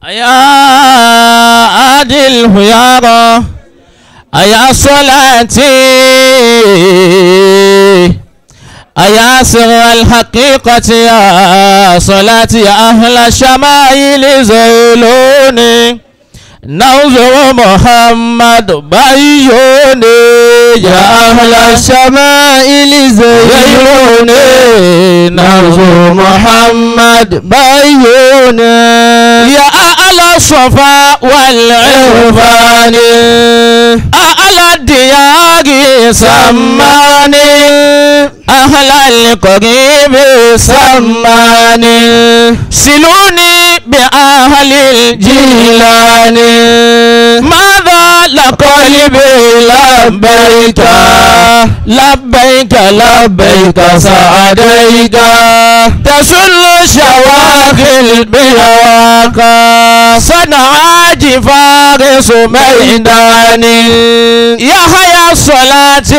يا عادل خيارا يا صلاتي يا سر الحقيقة يا صلاتي يا أهل الشمائل زيلوني نوزر محمد بيوني يا أهل الشمائل زيلوني نوزر محمد بيوني يا أهل الصفا والعرفان أهل الديار سماني أهل القريب سماني سلوني بأهل الجيلان ماذا لقلبي لبيك لبيك لبيك سعديك تسل شواغل بهواك صنعاج فارس ميداني يا حيا الصلاة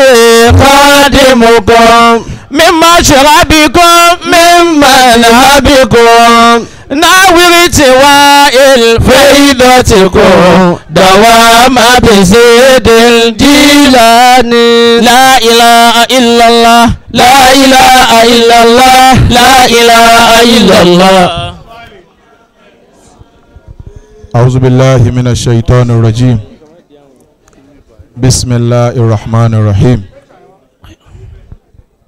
خادمكم من مشربكم من منهبكم ناوي توائل فيضتكم دوام بزيد الجيلاني لا إله إلا الله لا إله إلا الله لا إله إلا الله. أعوذ بالله من الشيطان الرجيم. بسم الله الرحمن الرحيم.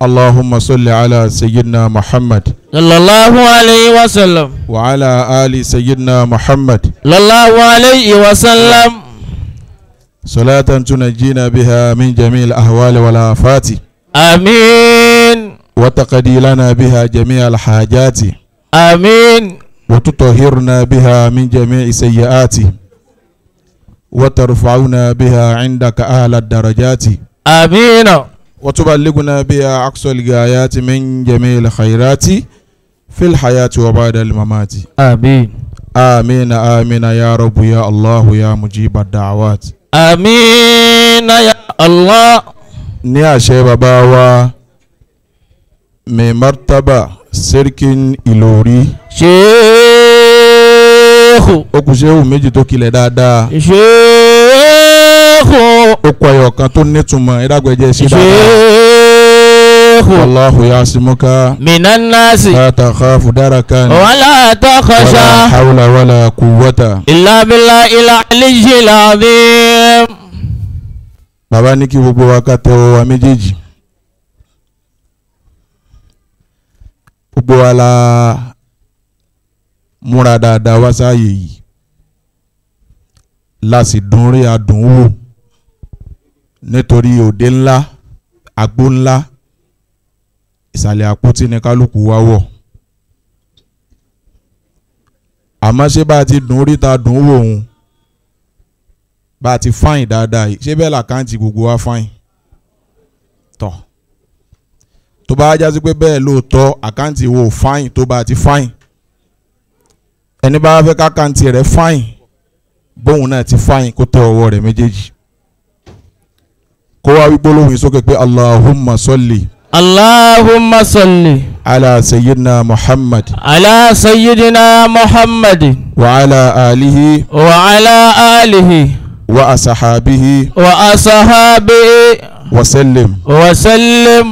اللهم صل على سيدنا محمد صلى الله عليه وسلم وعلى آل سيدنا محمد صلى الله عليه وسلم صلاة تنجينا بها من جميع الأهوال والآفات آمين وتقضي لنا بها جميع الحاجات آمين وتطهرنا بها من جميع سيئات وترفعنا بها عندك أعلى الدرجات آمين وتبلغنا بها أقصى الغايات من جميع الخيرات في الحياة وبعد الممات آمين آمين آمين يا رب يا الله يا مجيب الدعوات آمين يا الله. ní àṣẹ bàbá wa mi martaba Sirkin Ìlọrí Sheikhu ó kù ṣéhù méjì tó kilẹ̀ dáadáa Sheikhu ó kọ ẹyọ kan tó nítumọ̀ ìdágbẹ́jẹ́ sí dáadáa Sheikhu Allahu yasimuka minan nasi la takhafu darakan wala takhsha wala hawla wala quwwata illa billahil aliyyil azim. bàbá ní kí gbogbo wa ká tẹ́wọ́ wa méjèèjì gbogbo wa la múra dáadáa wá sáàyè yìí láti dùn rí adùn wò nítorí òde ńlá àgbo ńlá ìsàlẹ̀ àpótí ní kálukú wá wọ̀ àmọ́ ṣé bá ti dùn rí ta dùn wò òun bá ti fáìn dáadáa yìí ṣé bẹ́ẹ̀ làkáǹtì gbogbo wa fáìn tọ̀ tó bá jásí pé bẹ́ẹ̀ lóòótọ́ àkáǹtì wo fáìn tó bá ti fáìn ẹni bá fẹ́ kákáǹtì rẹ̀ fáìn bóun náà ti fáìn kó tẹ ọwọ́ rẹ̀ méjèèjì kó wá wí gbólóhùn sókè pé Allahumma salli Allahumma salli ala sayyidina Muhammad ala sayyidina Muhammad wa ala alihi wa ala alihi wa asahabihi wa asahabihi wa sallim wa sallim.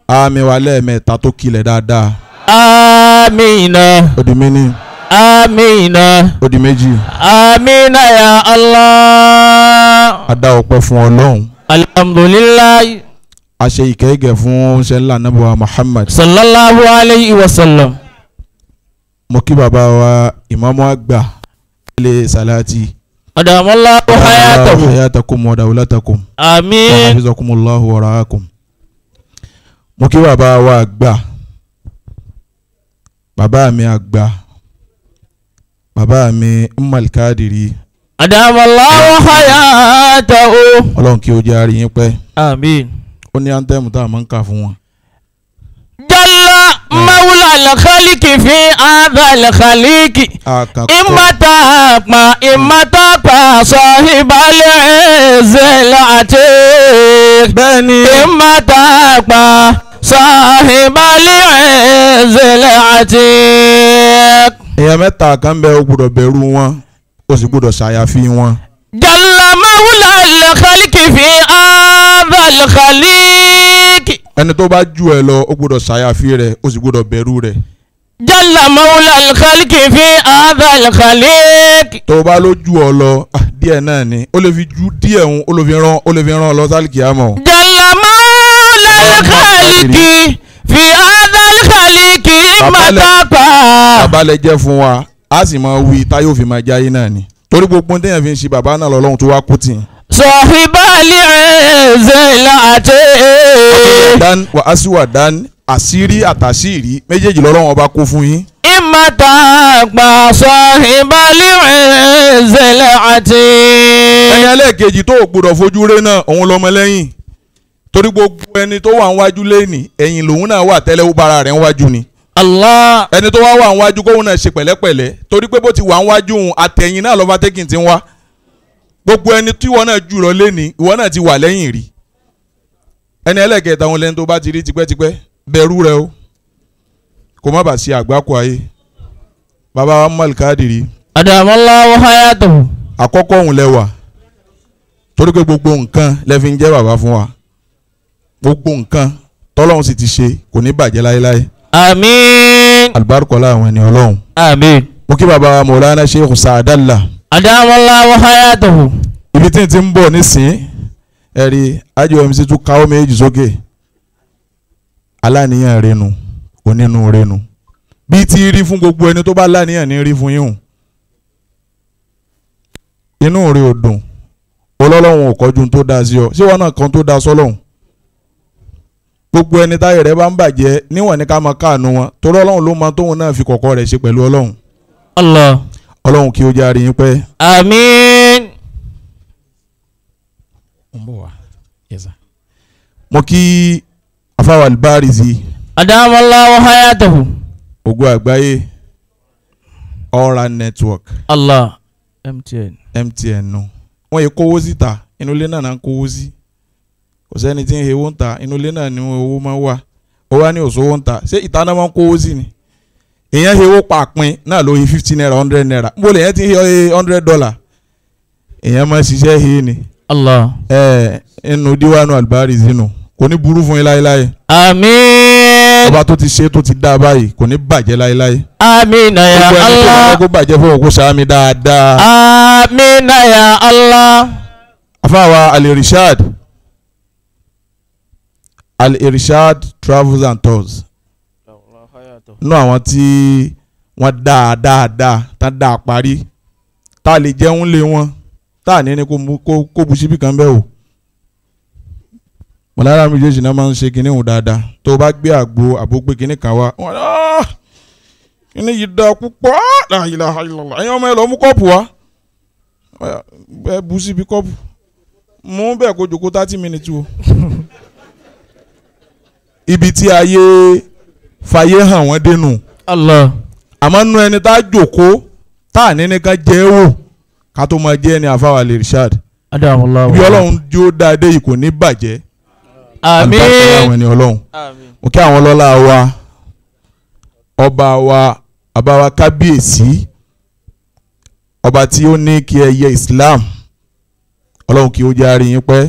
àmín wa lẹ́ẹ̀mẹ́ta tó kilẹ̀ dáadáa. Amina. Ó di méní. Amina. Ó di méjì. Amina ya Allah. A dá ọpẹ́ fún Ọlọ́run. Alhamdulillah. A ṣe ìkẹ́gẹ́ fún ṣe ńlá Ànábì wa Muhammad sallallahu alayhi wa sallam. Mo kí bàbá wa ìmáàmù àgbà ilé Salati. Adamallahu hayatakum. Hayatakum wa dawlatakum. Amin. Wa hafizakumullahu wa ra'akum. Mo kí bàbá wa àgbà. Bàbá mi àgbà. Bàbá mi Ummal Kadiri. Adamallahu hayatahu. Ọlọ́run kí ó jẹ́ àrí yín pẹ́. Amin. Ó ní antẹ́mù tá a máa ń kà fún wọn. Jalla mawla al-khaliqi fi hadha al-khaliqi. Imata sahibal izzil atiq. Bẹ́ẹ̀ni. Imata sahibal izzil atiq. Èèyàn mẹ́ta kan bẹ ó gbọ́dọ̀ bẹ̀rù wọn. ó sì gbọ́dọ̀ ṣàyàfi wọn. jalla mawla al-khalqi fi hadha al-khaliq. ẹni tó bá jù ẹ lọ ó gbọ́dọ̀ ṣàyàfi rẹ̀ ó sì gbọ́dọ̀ bẹ̀rù rẹ̀. jalla mawla al-khalqi fi hadha al-khaliq. tó bá ló jù ọ lọ díẹ̀ náà ni ó lè fi ju díẹ̀ ń ó lè fi rán ọ lọ sálìkì àmọ́. jalla mawla al-khalqi fi hadha al-khaliq mataqa. babalẹ̀ jẹ́ fún wa a sì máa wí táyọ̀ fi máa jáyé náà ni torí gbogbo téèyàn fi ń ṣe bàbá náà lọ́lọ́run tó wá kú tì í. sọ̀hìbálì zilati. dan wa asiwadan àṣírí àtàṣírí méjèèjì lọ́lọ́run ọba kó fún yín. ìmọ̀tàgbà sọ̀hìbálì zilati. ẹni ẹlẹ́ẹ̀kejì tó gbọ́dọ̀ fojú ré náà òun lọ́mọ lẹ́yìn torí gbogbo ẹni tó wà níwájú lẹ́nìí ẹ̀yìn lòun náà wà tẹ́lẹ̀ ó bára rẹ̀ níwájú ni. Allah. ẹni tó wá wà níwájú kóun náà ṣe pẹ̀lẹ́pẹ̀lẹ́ torí pé bó ti wà níwájú òun àtẹ̀yìn náà lọ́ba tẹ́kìn ti ń wá gbogbo ẹni tí ìwọ náà jù lọ lẹ́nìí ìwọ náà ti wà lẹ́yìn rí. ẹni ẹlẹ́ẹ̀kẹta òun lẹ́ni tó bá ti rí tipẹ́tipẹ́ bẹ̀rù rẹ o kò má bàa ṣe àgbákò ayé. bàbá wa Muhammad Kadiri. adamallahu hayatahu. àkọ́kọ́ òun lẹ́wà torí pé gbogbo nǹkan lẹ́fi ń jẹ́ bàbá fún wa gbogbo nǹkan tọ́lọ́run sì ti ṣe kò ní bàjẹ́ láéláé. àmín. alibarikola àwọn ẹni ọlọ́run. àmín. mo kí bàbá wa Maulana Sheikh Saadallah. adamallahu hayatahu. ibi tí n ti ń bọ̀ nísìn ẹ̀rí ájò MC tún káwọ́ méjì sókè aláníyàn renu onínú renu bí ti rí fún gbogbo ẹni tó bá láníyàn ní rí fún yín inú rí ò dùn ọlọ́lọ́run ò kọjú tó dáa sí ọ ṣé wọn náà kan tó dáa sọ́lọ́run gbogbo ẹni táyà rẹ bá ń bàjẹ́ níwọ̀n ní ká máa káànú wọn torí ọlọ́run ló máa tóun náà fi kọ̀kọ́ rẹ̀ ṣe pẹ̀lú ọlọ́run. Allah. ọlọ́run kí ó jẹ́ àríyìn pẹ́. àmín. mo kí afáwà Al-Barizi. adamallahu hayatahu. ògo àgbáyé Aura network. Allah. MTN nù wọ́n yẹ kówó síta inú ilé náà ń kówó sí kò sẹ́ni tí ń he owó ń ta inú ilé náà ni owó máa ń wà ó wá ní òṣòwò ń ta ṣé ìta náà máa ń kówó sí ni èèyàn he owó pàpín náà ló he 50 naira 100 naira n bò lè yẹn ti he $100 èèyàn máa ṣiṣẹ́ he ni. Allah. inú díwánu Al-Barizi nù kò ní burú fún yín láéláé. àmín. ọba tó ti ṣe tó ti dá báyìí kò ní bàjẹ́ láéláé. àmín ya Allah. gbogbo ẹni tó bá kó bàjẹ́ fún òkú sàmì dáadáa. àmín ya Allah. afáwa Al-Irshad Travels and Tours nínú àwọn tí wọ́n dáadáa tán dáa parí tá a lè jẹun lé wọn tá a ní ní kó bu síbí kan bẹ́ẹ̀ o mọ̀lára mi jẹ́ ìṣìnà máa ń ṣe kinní hùn dáadáa tó o bá gbé àgbo gbé kinní kan wá kinní yìí dáa púpọ̀ la ilaha illallah ẹ̀yin ọmọ ẹ lọ mú kọ́ọ̀pù wá ẹ bu síbí kọ́ọ̀pù mú bẹ́ẹ̀ kó jòkó 30 minutes o ibi tí ayé fàyè hàn wọ́n dénú. Allah. àmọ́ nínú ẹni tá a jòkó tá a ní nìkan jẹ́ wò ká tó máa jẹ́ ẹni àfáwà Al-Irshad. adamallahu. bí ọlọ́run jó dáadé yìí kò ní bàjẹ́. àmín. àlùbáríkà àwọn ẹni ọlọ́run. àmín. mo kí àwọn ọlọ́lá wa ọba wa àbáwa kábíyèsí ọba tí ó ní kí ẹ yẹ Islam ọlọ́run kí ó jẹ́ àríyìn pẹ́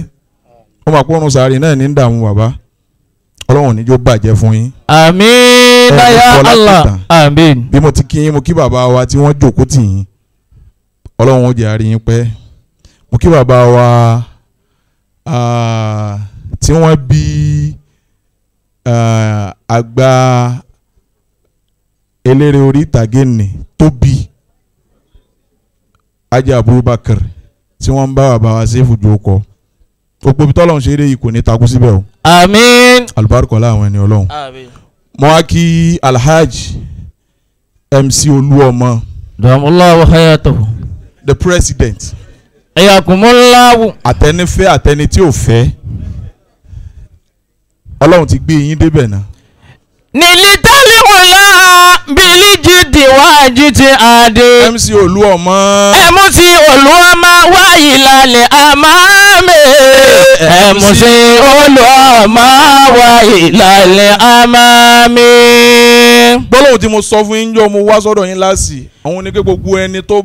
ó máa pọ́nrún sàárì náà ní dààmú bàbá ọlọ́run níjó bàjẹ́ fún yín. àmín ya Allah. àmín. bí mo ti kí yín mo kí bàbá wa tí wọ́n jókòó tì yín ọlọ́run ó jẹ́ àríyìn pẹ́ mo kí bàbá wa tí wọ́n bí àgbà eléré orí ìtàgé nì tó bí Ajá Abubakar tí wọ́n ń bá bàbá wa Saifu jókòó gbogbo ibi tọ́lọ́run ṣe eré yìí kò ní takú síbẹ̀ o. àmín. alùbáríkọ̀ láwọn ẹni ọlọ́run. àmín. mo wá kí Alhaji MC Olúọmọ. adamallahu hayatahu. the president. ayakumullahu. àtẹnifẹ́ àtẹni tí ò fẹ́ ọlọ́run ti gbé yín débẹ̀ náà. nílítàlí wọlá bílí jìdì wájú ti àdé. MC Olúọmọ. ẹ̀mú tí Olúọmọ wáyé lálẹ́ àmàmẹ́. ẹ̀mú tí Olúọmọ wáyé lálẹ́ àmàmẹ́. gbọ́dọ̀ tí mo sọ fún yín jọ mo wá sọ́dọ̀ yín láàsì àwọn ni pé gbogbo ẹni tó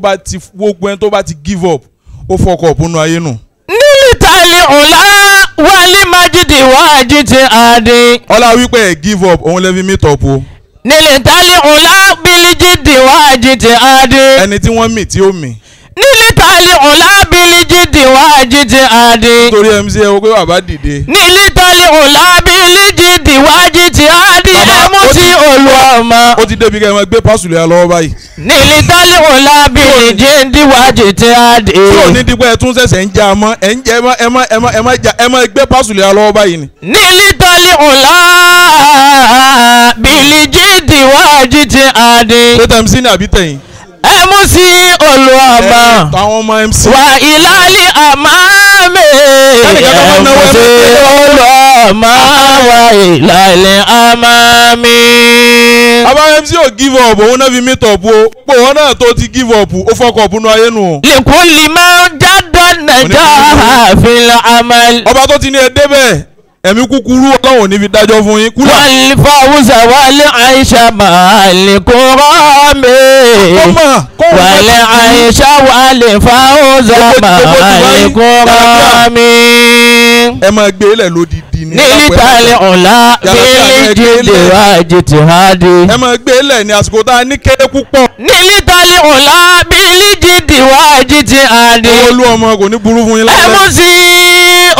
bá ti give up ó fọkọ̀ ọ̀pọ̀nù ayé nù. nílítàlí ọ̀la wálé májídì wájú ti àdé. ọlá wípé ẹ give up òun lè fi meet up o. nílítàlí ọ̀la bílíjìdì wájú ti àdé. ẹni tí wọ́n mì tí ó mì. nílítàlí ọ̀la bílíjìdì wájú ti àdé. nítorí MC ẹ wo pé bàbá dìde. nílítàlí ọ̀la bílíjìdì wájú ti àdé. ẹmú tí olú ọmọ. ó ti débi ká ẹ máa gbé pásùlẹ̀ ya lọ́wọ́ báyìí. nílítàlí ọ̀la bílíjìdì wájú ti àdé. tí ò ní dípẹ́ ẹ tún ṣẹ̀ṣẹ̀ ń já a mọ́ ẹ ń jẹ́ ẹ máa gbé pásùlẹ̀ ya lọ́wọ́ báyìí ni. nílítàlí ọ̀la bílíjìdì wájú ti àdé. ṣé tẹ̀mí sí ni àbí tẹ̀yìn. ẹmú sí olú ọmọ. àwọn ọmọ MC. wà ìlàlí àmàmì. ẹmú sí olú ọmọ. wà ìlàlí àmàmì. àbá MC ò give up òun náà fi meet up o pò wọn náà tó ti give up ó fọkọ̀ ọ̀pọ̀nù ayé nù. lèkúlì máa ń jádọ̀ nàjà àfihàn àmàlì. ọba tó ti ní ẹ débẹ̀ ẹ̀mí kúkúrú ọlọ́run ní fi dájọ́ fún yín. wàlí fàwùsà wàlí àìsà màálì kúrọ́mì. wàlí àìsà wàlí fàwùsà màálì kúrọ́mì. ẹ máa gbé ilẹ̀ lódìdí ní. nílítàlẹ̀ ọ̀la bílíjìdì wájú ti hádì. ẹ máa gbé ilẹ̀ ní àsìkò tá a ní kéré púpọ̀. nílítàlẹ̀ ọ̀la bílíjìdì wájú ti hádì. olú ọmọ kò ní burú fún yín ẹ mú sí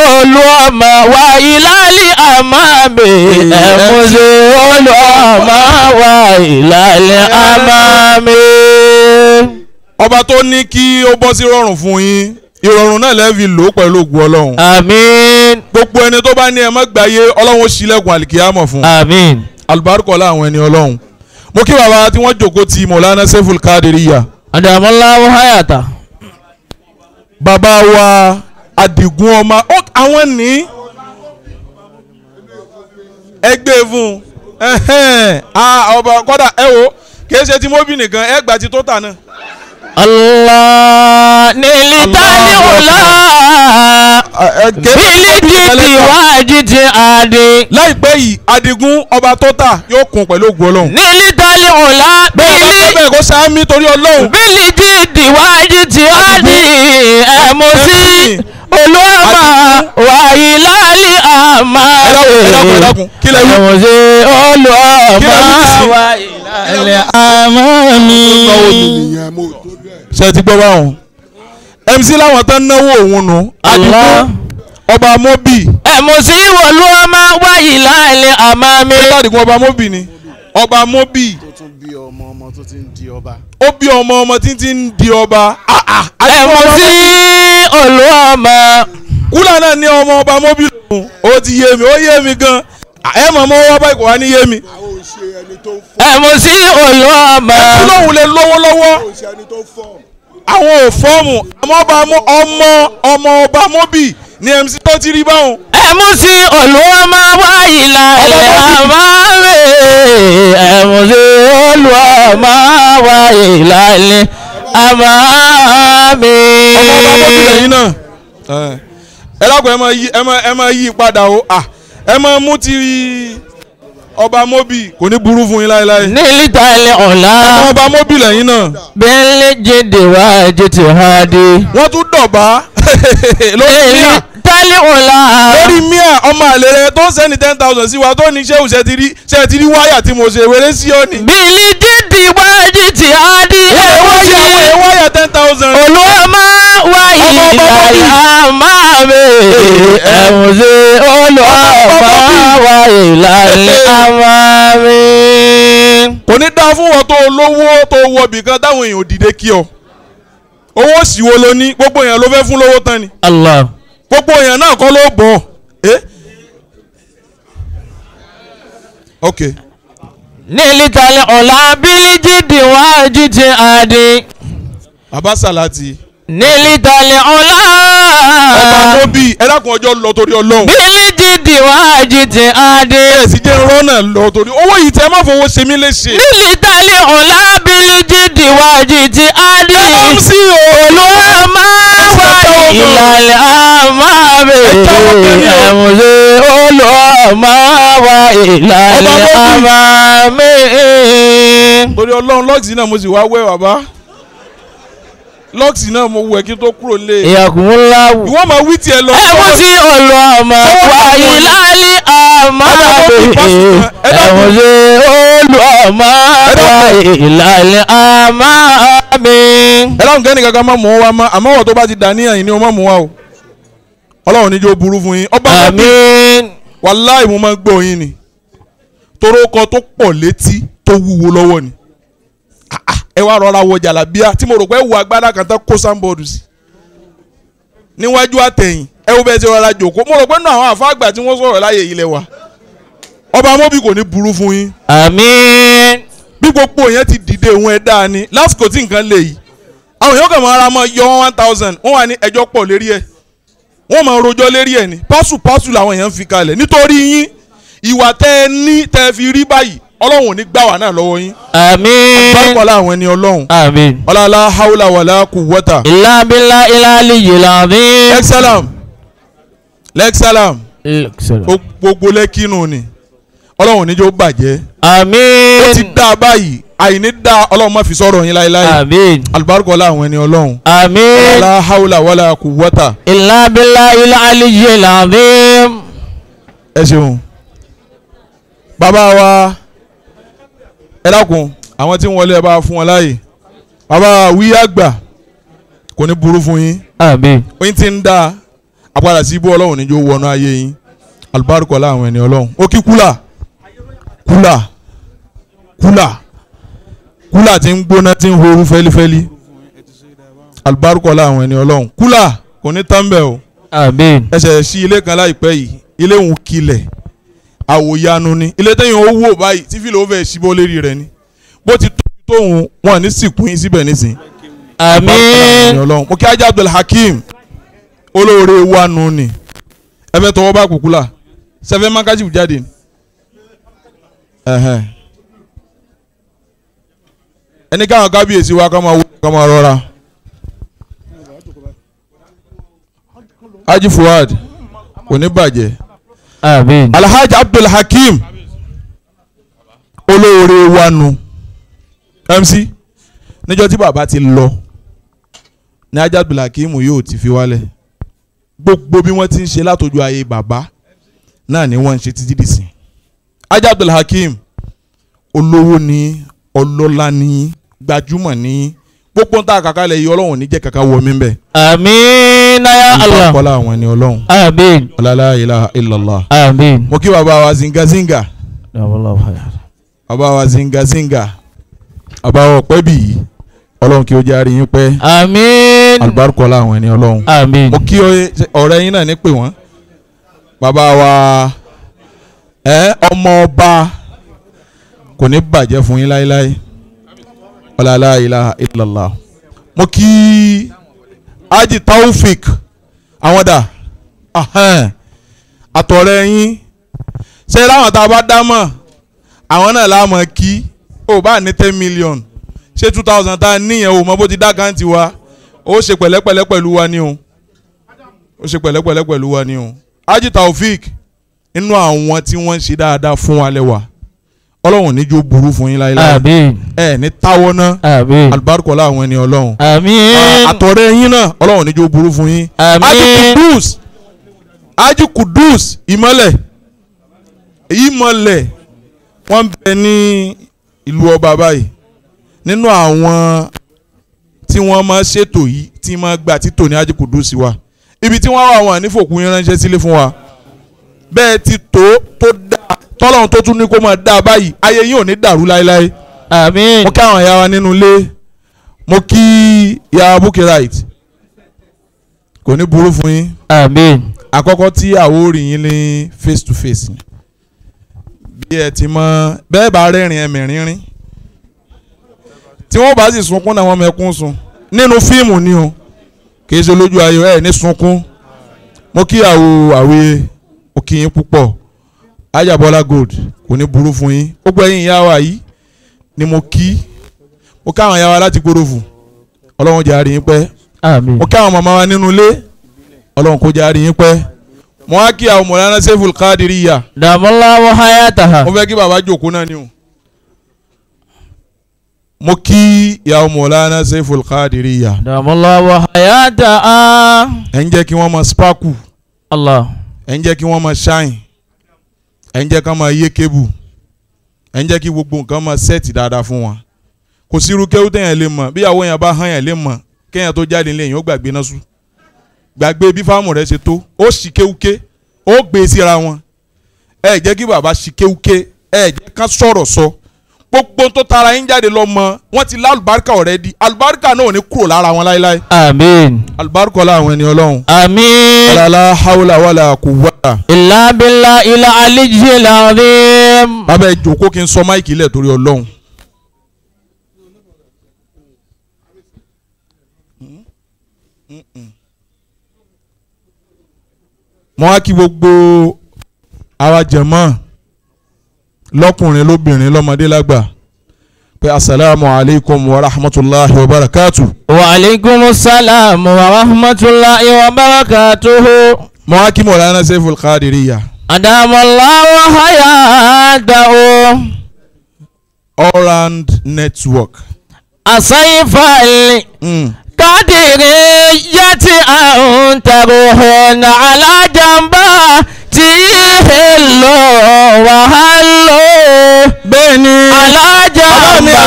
olú ọmọ wà ìlàlí àmàmì. ẹ mú sí olú ọmọ wà ìlàlí àmàmì. ọba tó ní kí ó bọ́ sí rọrùn fún yín ìrọ̀rùn náà lẹ́ẹ̀fi lò ó pẹ̀lú ògùn ọlọ́run. àmín. gbogbo ẹni tó bá ní ẹ má gbàyé ọlọ́run ó ṣílẹ̀kùn àlìkíyàmọ̀ fún. àmín. alùbáríkọ̀ láwọn ẹni ọlọ́run. mo kí bàbá tí wọ́n jòkó ti Maulana Saifu-L-Qodiriyah. adamallahu hayata. bàbá wa Adigun ọmọ àwọn ní ẹgbẹ́ fún ọba kọ́dà ẹ wo kì í ṣe ti mọ́bì nìkan ẹ gbà ti tó tà náà. Allah nílítàlí ọ̀la bílíjìdì wájú ti àdé. láìpẹ́ yìí Adigun ọba tó tà yóò kún pẹ̀lú ògùn ọlọ́run. nílítàlí ọ̀la bẹ́ẹ̀ kó sáámi torí ọlọ́run. bílíjìdì wájú ti àdé. ẹ̀mú sí olúwàmà wà ìlàlí àmàlè. ẹ̀mú sí olúwàmà wà ìlàlí àmàlè. ṣe ti gbọ́ báwọn MC láwọn tán náwó òun nù. Allah ọba Mobi. ẹ̀mú sí olúwàmà wà ìlàlí àmàlè. ṣé Adigun ọba Mobi ni ọba Mobi. tó tún bí ọmọ tó ti ń di ọba. ó bí ọmọ tí ti ń di ọba. ẹ̀mú sí olúwàmà. kúlà náà ní ọmọ ọba Mobi lòun ó ti yé mi ó yé mi gan ẹ mọ̀ mọ́ wá báyìí kò wá ní yé mi. àwọn ò ṣe ẹni tó ń fọ́. ẹ̀mú sí olúwàmà. ẹ̀kú lòun lè lówó lọ́wọ́. àwọn ò ṣe ẹni tó ń fọ́. àwọn ò fọ́ọ̀mù ọmọ ọba Mobi ní MC tó ti rí báwọn. ẹ̀mú sí olúwàmà wá ìlàlẹ̀ àmàlè. ẹ̀mú sí olúwàmà wá ìlàlẹ̀ àmàlè. ọmọ ọba Mobi lẹ́yìn náà ẹ lákùn ẹ máa yí padà o ẹ máa mú ti ọba Mobi kò ní burú fún yín láéláé. nílítàlẹ̀ ọ̀la ọmọ ọba Mobi lẹ́yìn náà. bílíjìdì wájú ti hádì. wọ́n tún dọ̀bá lórí míà. nílítàlẹ̀ ọ̀la lórí míà ọmọ àlè rẹ tó ń sẹ́ni 10,000 sí wa tó ní ṣé ṣe ti rí wáyà tí mo ṣe wéré sí ọ ni. bílíjìdì wájú ti hádì. wáyà 10,000. olúwàmà wá ìlàlẹ̀ àmàlè. ẹ̀mú sí olúwàmà wá ìlàlẹ̀ àmàlè. kò ní dá fún wọn tó lówó tó wọ bìkan táwọn èèyàn ò dìde kí ọ. owó òsìwò ló ní gbogbo èèyàn ló fẹ́ fún lówó tán ni. Allah. gbogbo èèyàn náà kọ́ ló bọ̀ ok. nílítàlẹ̀ ọ̀la bílíjìdì wájú ti àdé. bàbá Sàlátì. nílítàlẹ̀ ọ̀la ọba Mobi ẹ dákun ọjọ́ lọ torí ọlọ́run. bílíjìdì wájú ti àdé. ẹ sì jẹ́ rọ́nà lọ torí owó yìí tẹ́ ẹ má fowó ṣe mí léṣe. nílítàlẹ̀ ọ̀la bílíjìdì wájú ti àdé. MC olúwàmà wá ìlàlẹ̀ àmàlè. ẹ̀mú sí olúwàmà العمى وإلى الأمام. torí ọlọ́run lọ́ọ̀sì náà mo sì wá wẹ̀ bàbá lọ́ọ̀sì náà mo wẹ̀ kí n tó kúrò lé. ìyàkùnláwù. ìwọ́n máa wí tiẹ̀ lọ. ẹ̀wọ̀n sí ọlọ́mọ wáyé lálẹ́ àmọ́ ẹ̀wọ̀n sí olùọmọ wáyé lálẹ́ àmọ́ mi. ẹ láwọn kẹ́ni kankan máa mú wa mọ́ àmọ́ wọ́n tó bá ti dà níyàn yìí ni wọ́n máa mú wa o. ọlọ́run níjó burú fún yín. ọba àmín. wàláì mo máa ń gbọ́ yín ni torókọ tó pọ̀ létí tó wúwo lọ́wọ́ ni ẹ wá rọra wọ jàlábíà tí mo rò pé wo agbádá kan tán kó sáńbọọdù sí níwájú àtẹ̀yìn ẹ wo bẹ́ẹ̀ tí rọra jòkó mo rò pé nínú àwọn àfáàgbà tí wọ́n sọ̀rọ̀ láyé ilẹ̀ wa ọba amóbi kò ní burú fún yín. àmín. bí gbogbo yẹn ti dìde òun ẹ dáa ni lásìkò tí nǹkan lè yìí àwọn èèyàn kan máa ra mọ́ yọ 1000 wọ́n wà ní ẹjọ́ pọ̀ lérí ẹ̀ wọ́n máa rojọ́ lérí ẹ̀ ni pásùpásù làwọn èèyàn fi kalẹ̀ nítorí yín ìwà tẹ́ ẹ ní tẹ́ ẹ fi rí báyìí ọlọ́run ò ní gbà wá náà lọ́wọ́ yín. àmín. àgbàkọ́lá àwọn ẹni ọlọ́run. àmín. ọlọ́lá haúlà wàlá quwwata. illa billahi al-aliyyil azim. lẹ́kṣálàm lẹ́kṣálàm gbogbo lẹ́kínú ni ọlọ́run níjó bàjẹ́. àmín. ó ti dá báyìí àìní dá ọlọ́run má fi sọ̀rọ̀ yín láéláé. àmín. àlùbáríkọ́lá àwọn ẹni ọlọ́run. àmín. ọlọ́lá haúlà wàlá quwwata. illa billahi al-aliyyil azim. ẹ ṣeun bàbá wa ẹ dákun àwọn tí ń wọlé ẹ bá fún wọn láàyè bàbá wí àgbà kò ní burú fún yín. àmín. oyin ti ń dá àpàdà sí ibú ọlọ́run níjó wọnú ayé yín alùbáríkọ́lá àwọn ẹni ọlọ́run ó kí kúlà kúlà kúlà kúlà tí ń gbóná tí ń horú fẹ́lifẹ́li alùbáríkọ́lá àwọn ẹni ọlọ́run kúlà kò ní tán bẹ́ẹ̀ o. àmín. ẹsẹ̀ sí ilé kan láìpẹ́ yìí ilé òun kilẹ̀ àwòyanu ni ilé tẹ́yìn owó báyìí tí fìlà ó fẹ́ ṣíbọ́ lérí rẹ̀ ni bó ti tóbi tóun wọn ní sìnkú yín síbẹ̀ nísìn. àmín. mo kí ajá Abdul Hakim olóore wanu ni ẹ fẹ́ tọwọ́ bá kúkú la sẹfẹ́ mákàjì jáde ni ẹni káwọn kábíyèsí wa ká máa rọra Haji Fuad kò ní bàjẹ́. àmín. Alhaji Abdul Hakim olóore wanu MC níjọ́ tí bàbá ti lọ ní Alhaji Abdul Hakim yóò ti fi wálẹ̀ gbogbo bí wọ́n ti ń ṣe látọjú ayé bàbá náà ni wọ́n ń ṣe títí dìsìn. Alhaji Abdul Hakim olówó ni ọlọ́lá ni gbajúmọ̀ ni gbogbo ń ta àkàkálẹ̀ yìí ọlọ́run ní jẹ́ kàkà wọ mí bẹ́ẹ̀. àmín ya Allah. ìfọ̀kọ́lá àwọn ẹni ọlọ́run. àmín. la ilaha illallah. àmín. mo kí bàbá wa zingazinga. bàbá wa zingazinga. bàbá wa ọ̀pẹ́ bì í ọlọ́run kí ó jẹ́ àríyìn pẹ́. àmín. alùbáríkọ́lá àwọn ẹni ọlọ́run. àmín. mo kí ọ̀rẹ́ yín náà ní pè wọ́n. bàbá wa ọmọ ọba kò ní bàjẹ́ fún yín láéláé. la ilaha illallah. mo kí Haji Taufik àwọn dà àtọ̀rẹ́ yín ṣe láwọn tá a bá dá mọ̀ àwọn náà láàmọ̀ kí ó bá ní 10 million ṣé 2000 tá a níyẹn o mọ bó ti dá káǹtì wa ó ṣe pẹ̀lẹ́pẹ̀lẹ́ pẹ̀lú wa ni o ó ṣe pẹ̀lẹ́pẹ̀lẹ́ pẹ̀lú wa ni o. Haji Taufik inú àwọn tí wọ́n ń ṣe dáadáa fún wa lẹ́wà ọlọ́run níjó burú fún yín láéláé. àmín. ẹ ní táwọ́ ná. àmín. alùbáríkọ́lá àwọn ẹni ọlọ́run. àmín. àtọ̀rẹ́ yín náà ọlọ́run níjó burú fún yín. àmín. Haji Kudus ìmọ̀lẹ̀ wọ́n ń bẹ ní ìlú ọba báyìí nínú àwọn tí wọ́n máa ṣètò yìí tí máa gbà títò ní Haji Kudus wa ibi tí wọ́n wà wọ́n ní fòkun yín ránṣẹ́ sílé fún wa bẹ́ẹ̀ ti tó dáa tọ́lọ́run tó tún ní kó máa dáa báyìí ayé yín ò ní dàrú láéláé. àmín. mo kí àwọn ìyá wa nínú ilé mo kí ìyá Bukirite kò ní burú fún yín. àmín. àkọ́kọ́ tí àwo rí yín ní face to face bí ẹ ti mọ bẹ́ẹ̀ bá rẹ́rìn ẹ̀mí rínrín tí wọ́n bá sì sunkún náà wọ́n mẹ́kún sun nínú fíìmù ni o kì í ṣe lójú ayọ̀ ẹ̀ ní sunkún. mo kí àwòye òkì yín púpọ̀ Ajabola Gold kò ní burú fún yín gbogbo ẹ̀yin ìyá wa yìí ni mo kí àwọn ìyá wa láti gbódòfù ọlọ́run jẹ́ àrí yín pẹ́. àmín. mo kí àwọn màmá wa nínú ilé ọlọ́run kó jẹ́ àrí yín pẹ́ mo wá kí àwọn Mawlana Saifu-L-Qodiriyah. Damallahu hayataha. mo fẹ́ kí bàbá jókòó náà ni o. mo kí ìyàwó Mawlana Saifu-L-Qodiriyah. Damallahu hayataha. ẹ̀ ń jẹ́ kí wọ́n máa sparkle. Allah. ẹ̀ ń jẹ́ kí wọ́n máa shine. ẹ̀ ń jẹ́ kí wọ́n máa yé kébù. ẹ̀ ń jẹ́ kí gbogbo nǹkan máa sẹ́ẹ̀tì dáadáa fún wọn. kò sí irú kéwú téèyàn lè mọ̀ bí ìyàwó yẹn bá hàn yẹn lè mọ̀ kéèyàn tó jáde nílé yẹn ó gbàgbé náà sùn. gbàgbé bí fáàmù rẹ ṣe tó ó sì kéwúké ó gbé síra wọn. ẹ jẹ́ kí bàbá sì kéwúké ẹ jẹ́ ká sọ̀rọ̀ sọ gbogbo tó tara yín jáde lọ́mọ wọ́n ti lá alùbáríkà already alùbáríkà náà ò ní kúrò lára wọn láéláé. Àmín. alùbáríkà làwọn ẹni ọlọ́run. Àmín. la hawla wala quwwata. Illa billahi al-aliyyil azim. bàbá ẹ jòkó kí n sọ máìkì lẹ̀ torí ọlọ́run. mo wá kí gbogbo àwa jẹ̀mọ́ lọ́kùnrin lóbìnrin lọ́mọdé lágbà pé asalaamu alaykum wa rahmatulahi wa barakatu. Wa alaykum salaam wa rahmatulahi wa barakatuhu. mo wá kí Mawlana Saifu-L-Qodiriyah. Adamallahu hayatahu. all round network. Saifu-L-Qodiriyah antaruhun ala jamba tihillo wa hallo. bẹ́ẹ̀ni Ala jamba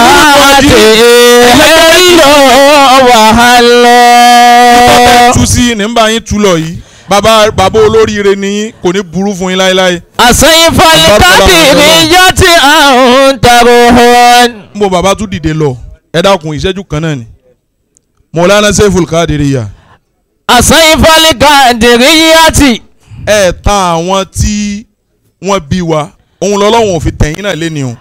tihillo wa hallo. tú sí ní bá yín tú lọ yìí bàbá olóríire ni kò ní burú fún yín láéláé. Saifu-L-Qodiriyah antaruhun. mo bàbá tún dìde lọ ẹ dákun ìṣẹ́jú kan náà ni. Mawlana Saifu-L-Qodiriyah. Saifu-L-Qodiriyah. ẹ tàn àwọn tí wọ́n bí wa òun lọ́lọ́run ò fi tẹ̀yìn náà lé ni o.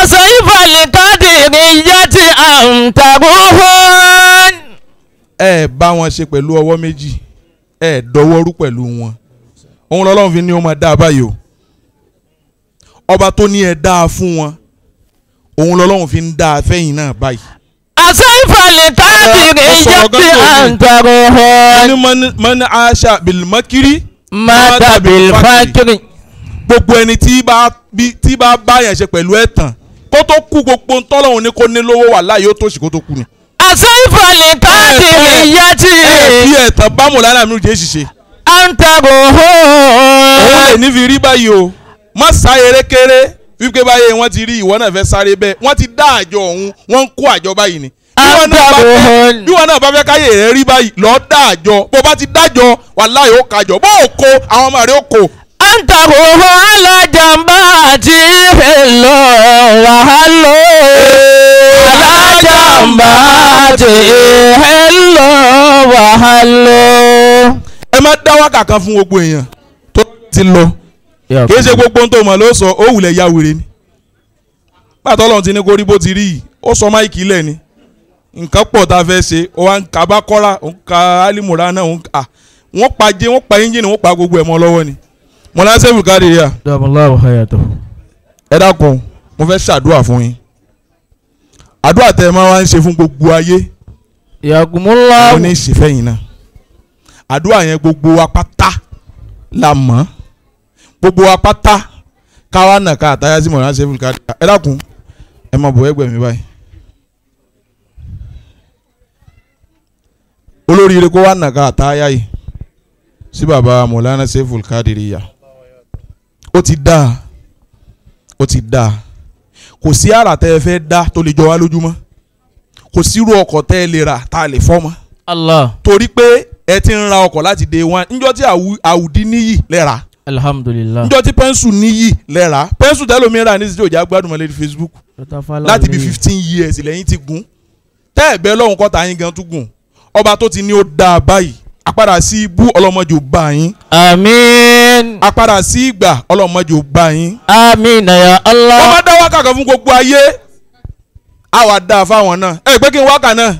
Saifu-L-Qodiriyah antaruhun. ẹ bá wọn ṣe pẹ̀lú ọwọ́ méjì ẹ dọwọ́rú pẹ̀lú wọn òun lọ́lọ́run fi ní ó máa dá a báyìí o. ọba tó ní ẹ dá a fún wọn òun lọ́lọ́run fi ń dá a fẹ́yìn náà báyìí. Saifu-L-Qodiriyah antaruhun. man aṣa bilmakiri Mata bilfakiri. gbogbo ẹni tí bá bá yẹn ṣe pẹ̀lú ẹ̀tàn kó tó kú gbogbo ntọ́lọ́hún ní kó ní lówó wà láàyè ó tó ṣì kó tó kú ni. Saifu-L-Qodiriyah bí ẹ̀tàn bá Mawlana Amirul Jaishy ṣe. antaruhun. òun lè ní fi rí báyìí o má sá erékeré wípé báyìí wọ́n ti rí ìwọ náà fẹ́ sáré bẹ́ẹ̀ wọ́n ti dá àjọ ọ̀hún wọ́n ń kó àjọ báyìí ni. bí wọn náà bá fẹ́ káyè rẹ rí báyìí lọ́ọ́ dá àjọ bó bá ti dájọ wàláhì ó kájọ bó o kó àwọn ọmọ rẹ ó kó. Antaruhun ala jamba tihillo wa hallo. Ala jamba tihillo wa hallo. ẹ má dá wákà kan fún gbogbo èèyàn tó ti lọ kì í ṣe gbogbo ohun tó mọ̀ ló sọ ó wulẹ̀ ya wèrè ni. pàtó Ọlọ́run ti ní kó rí bó ti rí yìí ó sọ máìkì lẹ̀ ni nǹkan pọ̀ tá a fẹ́ ṣe ó wá ń ka Bákọ́rà ó ń ka alimura náà wọ́n pa jẹ́ wọ́n pa ẹ́ńjìnì wọ́n pa gbogbo ẹ̀ mọ́ lọ́wọ́ ni. Mawlana Saifu-L-Qodiriyah. Damallahu hayatahu. ẹ dákun mo fẹ́ ṣàdúrà fún yín àdúrà tẹ ẹ máa wá ń ṣe fún gbogbo ayé Yakumullahu. mo ní ìṣèfẹ́ yìí náà àdúrà yẹn gbogbo wa pátá la mọ̀ gbogbo wa pátá káwa náà ká àtàyà sí Mawlana Saifu-L-Qodiriyah. ẹ dákun ẹ máa bọ̀ ẹgbẹ́ mi báyìí. olóríire kó wá nàka àtàyà yìí sí bàbá Mawlana Saifu-L-Qodiriyah. ó ti dáa kò sí àrà tẹ́ ẹ fẹ́ dá tó lè jọ wá lójúmọ́ kò sírú ọkọ̀ tẹ́ ẹ lè rà tá a lè fọ́ mọ́. Allah. torí pé ẹ ti ń ra ọkọ̀ láti day one níjọ́ tí àwùdí níyì lẹ́ra Alhamdulillah. níjọ́ tí pẹ́ńsù níyì lẹ́ra pẹ́ńsù tẹ́lómi rà ní ìsìtì òjá gbádùn mọ́ lórí Facebook láti bí 15 years lẹ́yìn ti gùn tẹ́ ẹ̀ bẹ́ẹ̀ lọ́hùn kọ́ta yín gan tún gùn ọba tó ti ní ó dáa báyìí apádà sí ibú ọlọ́mọdé ò bá yín. Àmín. apádà sí ìgbà ọlọ́mọdé ò bá yín. Àmín ya Allah. wọ́n máa dá wákà kan fún gbogbo ayé àwa dá fáwọn náà ẹ pé kí n wákà náà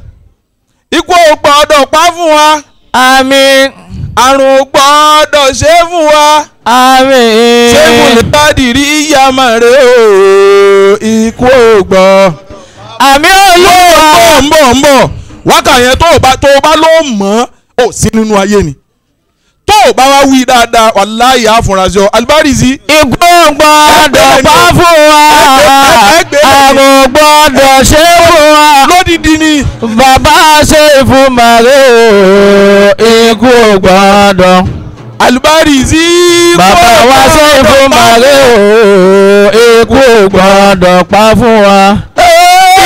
ikú ò gbọ́dọ̀ pa fún wa. Àmín. àrùn ò gbọ́dọ̀ ṣe fún wa. Àmín. Saifu-L-Qodiriyah màrè o ikú ò gbọ́. Àmín Olúwa. ń bọ̀ wákà yẹn tó o bá ló mọ̀ ọ́ sí nínú ayé ni tó tó o bá wá wí dáadáa wàláhì àfúnrasí ọ Al-Barizi. Ikú gbọ́dọ̀ pa fún wa. Àrùn gbọ́dọ̀ ṣe fún wa. Lódìdí ni. Bàbá ṣe fún màrí o. Ikú gbọ́dọ̀. Al-Barizi. Bàbá wa ṣe fún màrí o. Ikú gbọ́dọ̀ pa fún wa.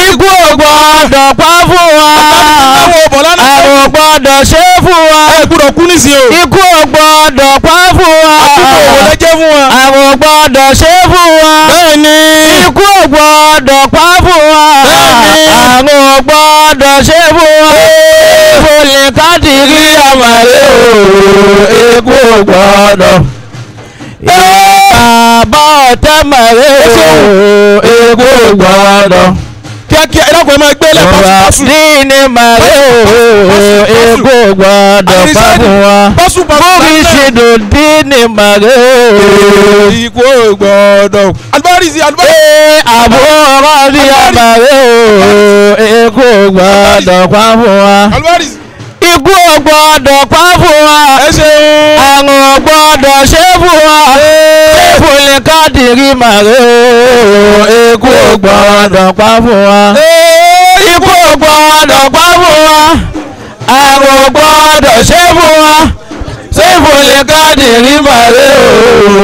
Ikú gbọ́dọ̀ pa fún wa. Àrùn gbọ́dọ̀ ṣe fún wa. Gbọ́dọ̀ kú nísìnyí o. Ikú gbọ́dọ̀ pa fún wa. Àrùn gbọ́dọ̀ ṣe fún wa. Bẹ́ẹ̀ni. Ikú gbọ́dọ̀ pa fún wa. Àrùn gbọ́dọ̀ ṣe fún wa. Ìfòlè kádìrí àmàlẹ́ o. Ikú gbọ́dọ̀. Bàbá ọ̀tẹ̀ màlẹ́ o. Ikú gbọ́dọ̀. Kíákíá ẹ dákun ẹ máa gbé lẹ́pọ̀ pásù. Ní màlẹ́ o. Ikú gbọ́dọ̀ pa fún wa. Bóbi ṣèdò dín màlẹ́ o. Ikú gbọ́dọ̀. Al-Barizi. Àbúrò rí àmàlẹ́ o. Ikú gbọ́dọ̀ pa fún wa. Al-Barizi. Ikú gbọ́dọ̀ pa fún wa. Ẹ ṣeun. Àrùn gbọ́dọ̀ ṣe fún wa. Ìfòlè kádìrí màlẹ́ o. Ikú gbọ́dọ̀ pa fún wa. Ikú gbọ́dọ̀ pa fún wa. Àrùn gbọ́dọ̀ ṣe fún wa. Ìfòlè kádìrí màlẹ́ o.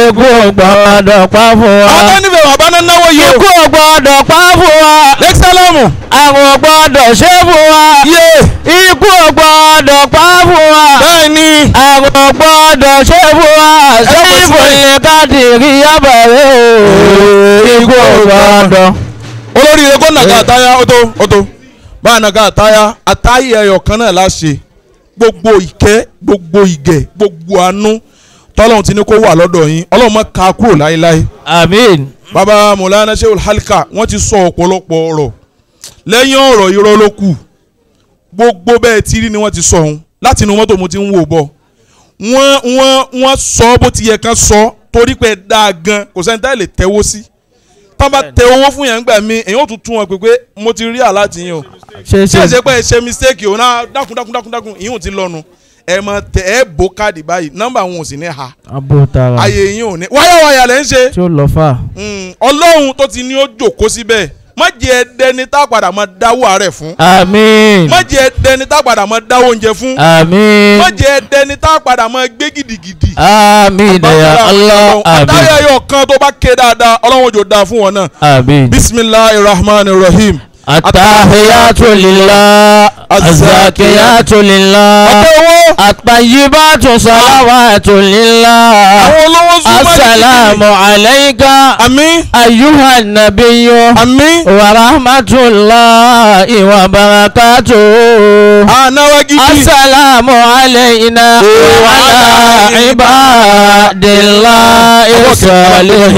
Ikú gbọ́dọ̀ pa fún wa. Àwọn nífẹ̀ẹ́ wà bá náwó yìí o. Ikú gbọ́dọ̀ pa fún wa. Lẹ́kísálàmù. Àrùn gbọ́dọ̀ ṣe fún wa. Ikú gbọ́dọ̀ pa fún wa. Bẹ́ẹ̀ni. Àrùn gbọ́dọ̀ ṣe fún wa. Ìfòlè kádìrí àbàrẹ́ o. Ikú gbọ́dọ̀. Olórí rẹ̀ kó nàka àtáyá ọ̀tọ̀ báyìí nàka àtáyá ẹyọ kan náà láṣẹ gbogbo ìkẹ́ gbogbo ìgẹ̀ gbogbo àánú tọ́lọ́run ti ní kó wà lọ́dọ̀ yín Ọlọ́run má ká kúrò láéláé. Àmín. Bàbá Mọ̀lánà Sheikhul Halka wọ́n ti sọ ọ̀pọ̀lọpọ̀ ọ̀rọ̀ lẹ́yìn ọ̀rọ̀ irọ́ ló kù gbogbo bẹ́ẹ̀ tí rí ni wọ́n ti sọ ohun láti inú mọ́tò mo ti ń wò bọ̀ wọ́n sọ bó ti yẹ kán sọ torí pé dáa gan kò sẹ́ni tá lè tẹ́wọ́ sí tán bá tẹ owó fún yẹn gbà mí èyàn ó tún wọn pé mo ti rí àláàtì yín o ṣe pé ẹ ṣe mistake o náà dákun ìyún ti lọ́nu ẹ mọ tẹ ẹ bó káàdì báyìí nọ́mbà wọn ò sì ní ha ayé yín ò ní wáyàwáyà lẹ́ ń ṣe tí ó lọ fà. Ọlọ́run tó ti ní ó jòkó síbẹ̀ má jẹ́ ẹdẹni tá a padà máa dáwọ́ àárẹ̀ fún. Àmín. má jẹ́ ẹdẹni tá a padà máa dáwọ́ oúnjẹ fún. Àmín. má jẹ́ ẹdẹni tá a padà máa gbé gidigidi. Àmín ya Allah. Àmín. àtàyẹyọ kan tó bá ké dáadáa Ọlọ́run jò dáa fún wọn náà. Àmín. Bismillahirrahmanirrahim. التحيات لله الزاكيات لله الطيبات صلوات لله السلام عليك أيها النبي ورحمة الله وبركاته السلام علينا وعلى عباد الله الصالحين